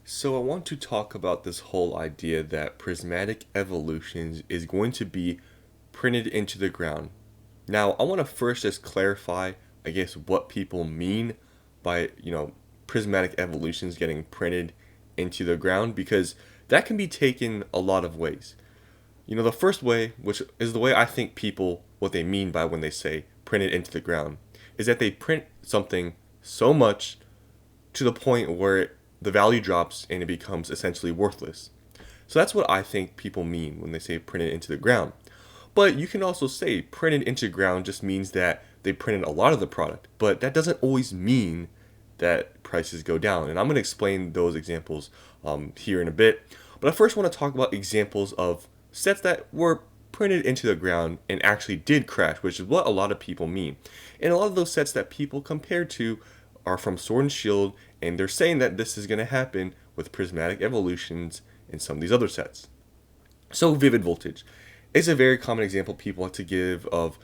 So I want to talk about this whole idea that Prismatic Evolutions is going to be printed into the ground. Now, I want to first just clarify, I guess, what people mean by, Prismatic Evolutions getting printed into the ground because that can be taken a lot of ways. The first way, which is the way I think people what they mean by when they say print it into the ground, is that they print something so much to the point where the value drops and it becomes essentially worthless. So that's what I think people mean when they say print it into the ground. But you can also say printed into ground just means that they printed a lot of the product, but that doesn't always mean that prices go down. And I'm going to explain those examples here in a bit. But I first want to talk about examples of sets that were printed into the ground and actually did crash, which is what a lot of people mean. And a lot of those sets that people compare to are from Sword and Shield, and they're saying that this is going to happen with Prismatic Evolutions and some of these other sets. So Vivid Voltage is a very common example people like to give of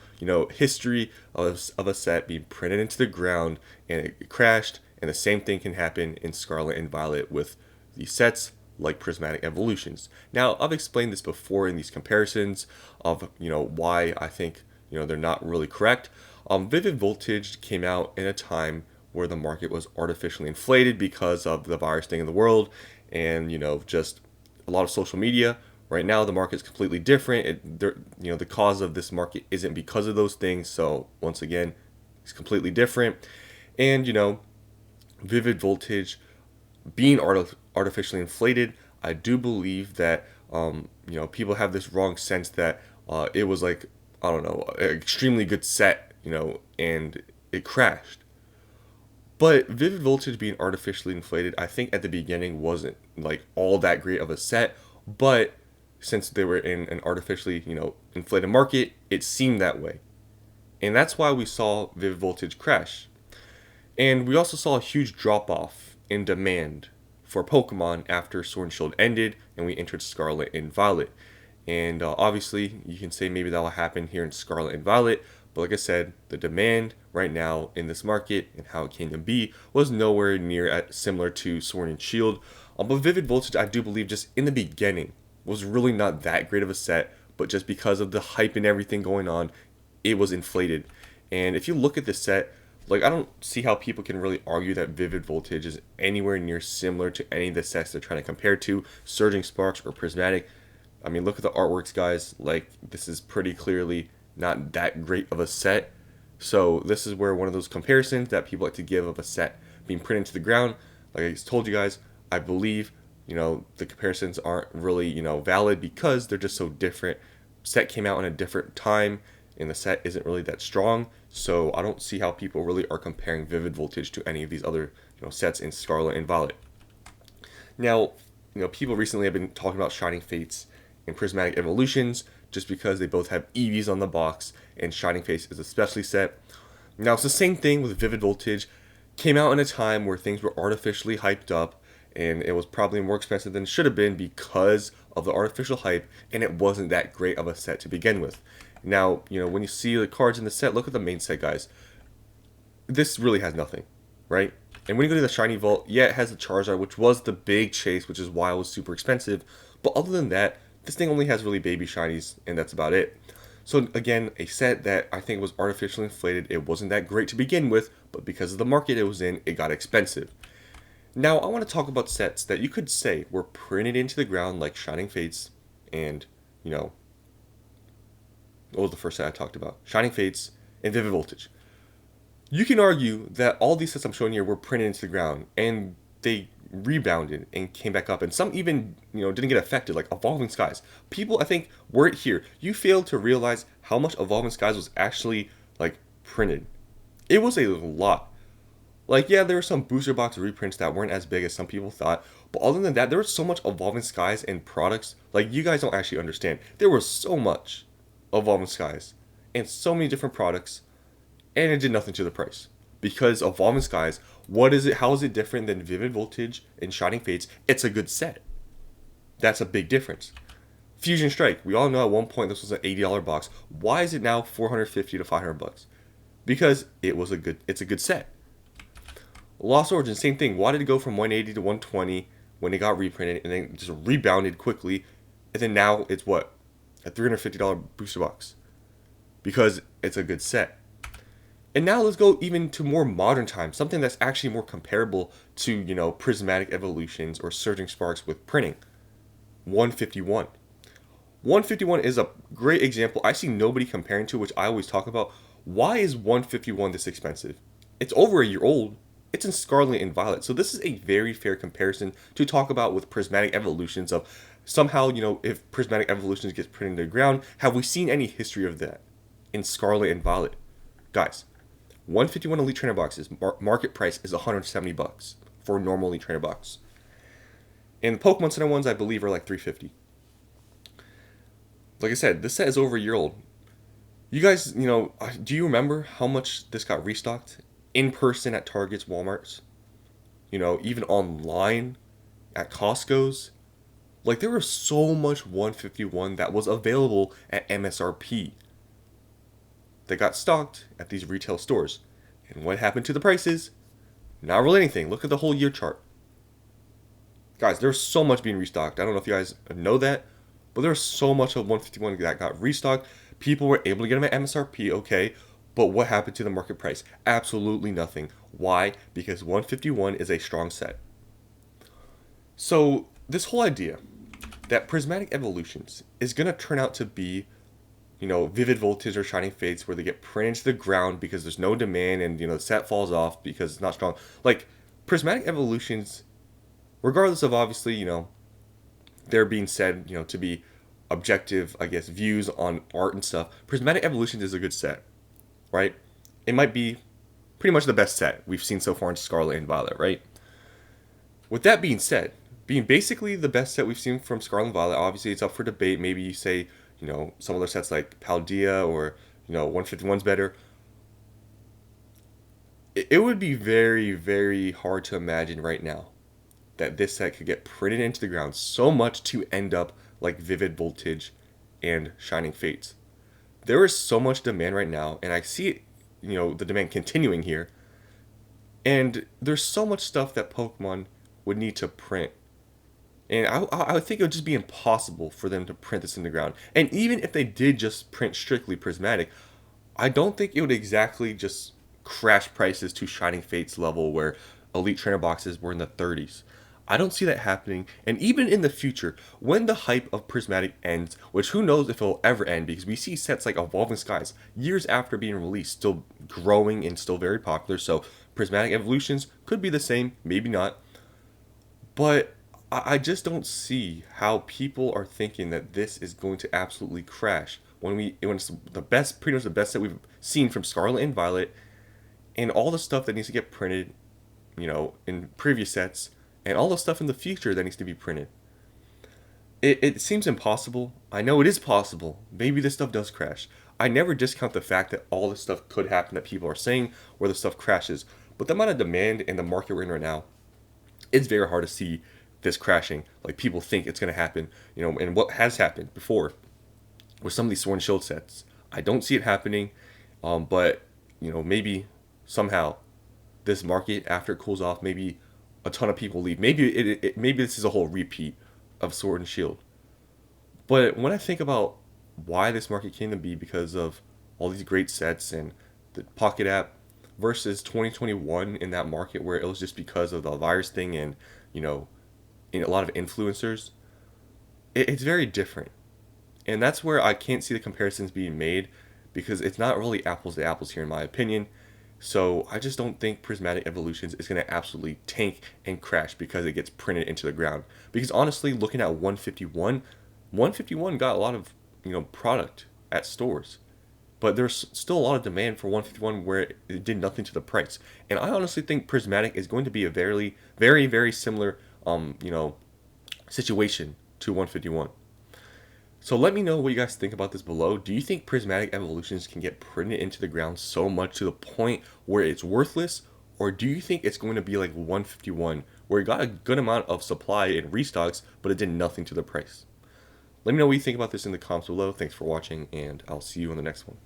history of a set being printed into the ground and it crashed, and the same thing can happen in Scarlet and Violet with these sets like Prismatic Evolutions. Now I've explained this before in these comparisons of why I think they're not really correct. Vivid Voltage came out in a time where the market was artificially inflated because of the virus thing in the world and just a lot of social media. Right now the market is completely different. The cause of this market isn't because of those things, so once again it's completely different. And Vivid Voltage being artificially inflated, I do believe that people have this wrong sense that it was like, I don't know, an extremely good set, and it crashed. But Vivid Voltage being artificially inflated, I think at the beginning wasn't like all that great of a set, but since they were in an artificially, inflated market, it seemed that way. And that's why we saw Vivid Voltage crash. And we also saw a huge drop off in demand for Pokemon after Sword and Shield ended and we entered Scarlet and Violet. And obviously, you can say maybe that will happen here in Scarlet and Violet, but like I said, the demand right now in this market and how it came to be was nowhere near similar to Sword and Shield. But Vivid Voltage, I do believe, just in the beginning, was really not that great of a set, but just because of the hype and everything going on, it was inflated. And if you look at this set, like, I don't see how people can really argue that Vivid Voltage is anywhere near similar to any of the sets they're trying to compare to, Surging Sparks or Prismatic. I mean, look at the artworks, guys. Like, this is pretty clearly not that great of a set. So this is where one of those comparisons that people like to give of a set being printed into the ground, like I told you guys, I believe, the comparisons aren't really, valid because they're just so different. Set came out in a different time, and the set isn't really that strong. So I don't see how people really are comparing Vivid Voltage to any of these other, sets in Scarlet and Violet. Now, people recently have been talking about Shining Fates and Prismatic Evolutions just because they both have EVs on the box, and Shining Fates is a specialty set. Now, it's the same thing with Vivid Voltage. Came out in a time where things were artificially hyped up, and it was probably more expensive than it should have been because of the artificial hype, and it wasn't that great of a set to begin with. Now, when you see the cards in the set, look at the main set, guys. This really has nothing, right? And when you go to the Shiny Vault, yeah, it has the Charizard, which was the big chase, which is why it was super expensive. But other than that, this thing only has really baby shinies, and that's about it. So again, a set that I think was artificially inflated. It wasn't that great to begin with, but because of the market it was in, it got expensive. Now I want to talk about sets that you could say were printed into the ground, like Shining Fates, and what was the first set I talked about? Shining Fates and Vivid Voltage. You can argue that all these sets I'm showing here were printed into the ground, and they rebounded and came back up, and some even didn't get affected, like Evolving Skies. People, I think, weren't here. You failed to realize how much Evolving Skies was actually like printed. It was a lot. Like, yeah, there were some booster box reprints that weren't as big as some people thought, but other than that, there was so much Evolving Skies and products. Like, you guys don't actually understand. There was so much Evolving Skies and so many different products, and it did nothing to the price. Because Evolving Skies, what is it? How is it different than Vivid Voltage and Shining Fates? It's a good set. That's a big difference. Fusion Strike, we all know at one point this was an $80 box. Why is it now $450 to $500? Because it's a good set. Lost Origin, same thing. Why did it go from 180 to 120 when it got reprinted and then just rebounded quickly, and then now it's what, a $350 booster box because it's a good set. And now let's go even to more modern times, something that's actually more comparable to, Prismatic Evolutions or Surging Sparks with printing. 151. 151 is a great example I see nobody comparing to, which I always talk about. Why is 151 this expensive? It's over a year old. It's in Scarlet and Violet. So this is a very fair comparison to talk about with Prismatic Evolutions of somehow, if Prismatic Evolutions gets printed into the ground, have we seen any history of that in Scarlet and Violet? Guys, 151 Elite Trainer boxes, market price is $170 for a normal Elite Trainer box. And the Pokemon Center ones, I believe, are like $350. Like I said, this set is over a year old. You guys, do you remember how much this got restocked? In person at Targets, Walmarts? Even online at Costco's? Like, there was so much 151 that was available at MSRP that got stocked at these retail stores. And what happened to the prices? Not really anything. Look at the whole year chart. Guys, there's so much being restocked. I don't know if you guys know that, but there's so much of 151 that got restocked. People were able to get them at MSRP, okay, but what happened to the market price? Absolutely nothing. Why? Because 151 is a strong set. So, this whole idea that Prismatic Evolutions is going to turn out to be, Vivid Voltage or Shining Fates where they get printed into the ground because there's no demand and, the set falls off because it's not strong. Like, Prismatic Evolutions, regardless of obviously, they're being said, to be objective, I guess, views on art and stuff, Prismatic Evolutions is a good set, right? It might be pretty much the best set we've seen so far in Scarlet and Violet, right? With that being said, being basically the best set we've seen from Scarlet and Violet, obviously it's up for debate. Maybe you say, some other sets like Paldea or, 151's better. It would be very, very hard to imagine right now that this set could get printed into the ground so much to end up like Vivid Voltage and Shining Fates. There is so much demand right now, and I see it, the demand continuing here. And there's so much stuff that Pokemon would need to print. And I would think it would just be impossible for them to print this in the ground. And even if they did just print strictly Prismatic, I don't think it would exactly just crash prices to Shining Fates level where Elite Trainer boxes were in the 30s. I don't see that happening, and even in the future, when the hype of Prismatic ends, which who knows if it'll ever end, because we see sets like Evolving Skies, years after being released, still growing and still very popular, so Prismatic Evolutions could be the same, maybe not, but I just don't see how people are thinking that this is going to absolutely crash when it's the best, pretty much the best that we've seen from Scarlet and Violet, and all the stuff that needs to get printed, in previous sets, and all the stuff in the future that needs to be printed. It seems impossible. I know it is possible. Maybe this stuff does crash. I never discount the fact that all this stuff could happen that people are saying where the stuff crashes. But the amount of demand in the market we're in right now, it's very hard to see this crashing like people think it's going to happen. And what has happened before with some of these Sword and Shield sets. I don't see it happening, but, maybe somehow this market, after it cools off, maybe a ton of people leave. Maybe maybe this is a whole repeat of Sword and Shield. But when I think about why this market came to be because of all these great sets and the Pocket app versus 2021 in that market where it was just because of the virus thing and, in a lot of influencers, it's very different. And that's where I can't see the comparisons being made because it's not really apples to apples here in my opinion. So I just don't think Prismatic Evolutions is going to absolutely tank and crash because it gets printed into the ground. Because honestly, looking at 151, 151 got a lot of, product at stores. But there's still a lot of demand for 151 where it did nothing to the price. And I honestly think Prismatic is going to be a very, very, very similar, situation to 151. So let me know what you guys think about this below. Do you think Prismatic Evolutions can get printed into the ground so much to the point where it's worthless? Or do you think it's going to be like 151, where it got a good amount of supply and restocks, but it did nothing to the price? Let me know what you think about this in the comments below. Thanks for watching, and I'll see you in the next one.